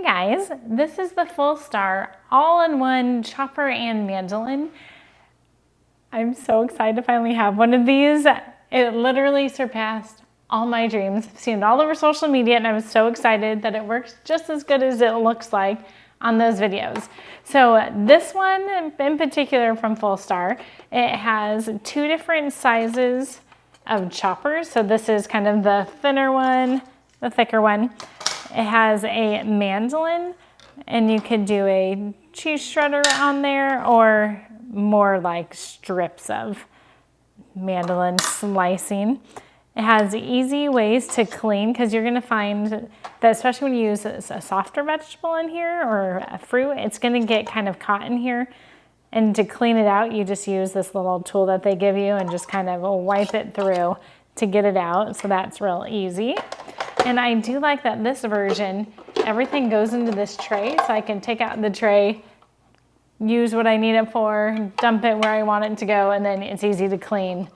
guys, this is the Fullstar all-in-one chopper and mandolin. I'm so excited to finally have one of these. It literally surpassed all my dreams. I've seen it all over social media and I was so excited that it works just as good as it looks like on those videos. So this one in particular from Fullstar, it has two different sizes of choppers. So this is kind of the thinner one, the thicker one. It has a mandolin, and you could do a cheese shredder on there or more like strips of mandolin slicing. It has easy ways to clean because you're going to find that especially when you use a softer vegetable in here or a fruit, it's going to get kind of caught in here. And to clean it out, you just use this little tool that they give you and just kind of wipe it through to get it out. So that's real easy. And I do like that this version, everything goes into this tray, so I can take out the tray, use what I need it for, dump it where I want it to go, and then it's easy to clean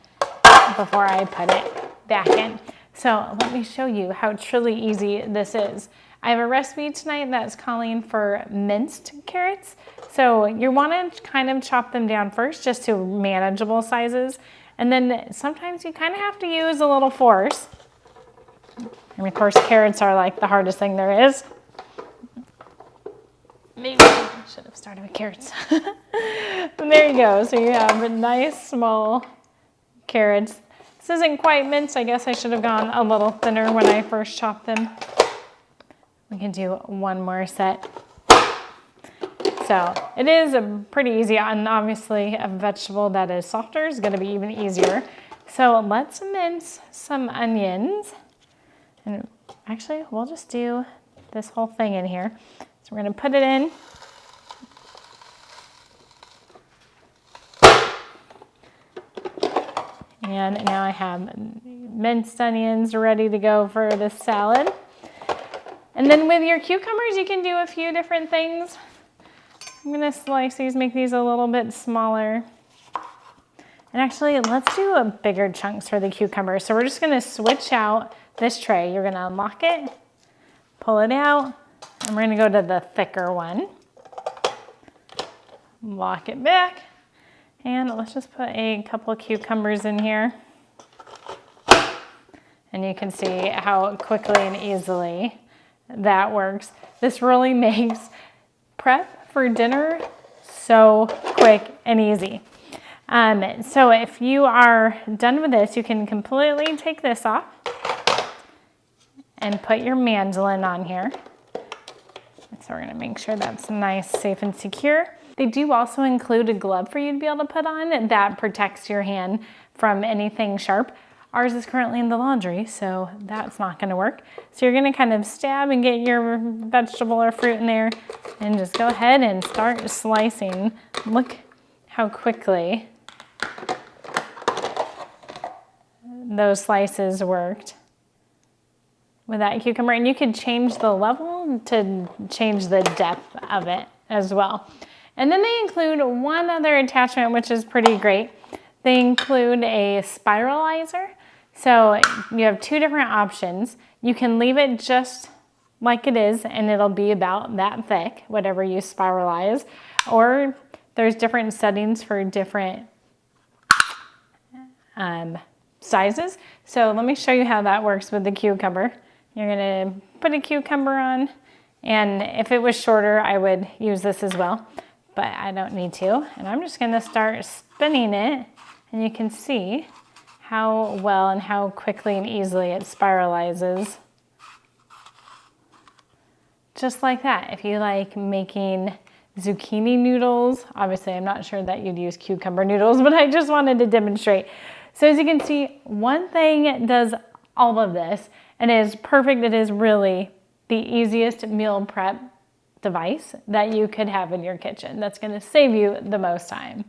before I put it back in. So let me show you how truly easy this is. I have a recipe tonight that's calling for minced carrots. So you want to kind of chop them down first just to manageable sizes. And then sometimes you kind of have to use a little force. And of course, carrots are like the hardest thing there is. Maybe I should have started with carrots. But there you go. So you have a nice small carrots. This isn't quite minced. I guess I should have gone a little thinner when I first chopped them. We can do one more set. So it is pretty easy, and obviously a vegetable that is softer is going to be even easier. So let's mince some onions. And actually, we'll just do this whole thing in here. So we're going to put it in. And now I have minced onions ready to go for this salad. And then with your cucumbers, you can do a few different things. I'm going to slice these, make these a little bit smaller. And actually, let's do a bigger chunks for the cucumbers. So we're just going to switch out this tray. You're going to unlock it, pull it out, and we're going to go to the thicker one. Lock it back. And let's just put a couple of cucumbers in here. And you can see how quickly and easily that works. This really makes prep for dinner so quick and easy. So if you are done with this, you can completely take this off and put your mandolin on here. So we're gonna make sure that's nice, safe, and secure. They do also include a glove for you to be able to put on that protects your hand from anything sharp. Ours is currently in the laundry, so that's not gonna work. So you're gonna kind of stab and get your vegetable or fruit in there and just go ahead and start slicing. Look how quickly those slices worked with that cucumber. And you could change the level to change the depth of it as well. And then they include one other attachment, which is pretty great. They include a spiralizer. So you have two different options. You can leave it just like it is and it'll be about that thick, whatever you spiralize. Or there's different settings for different sizes. So let me show you how that works with the cucumber. You're gonna put a cucumber on, and if it was shorter, I would use this as well, but I don't need to. And I'm just gonna start spinning it, and you can see how well and how quickly and easily it spiralizes. Just like that. If you like making zucchini noodles, obviously I'm not sure that you'd use cucumber noodles, but I just wanted to demonstrate. So as you can see, one thing does all of this, and it is perfect. It is really the easiest meal prep device that you could have in your kitchen. That's going to save you the most time.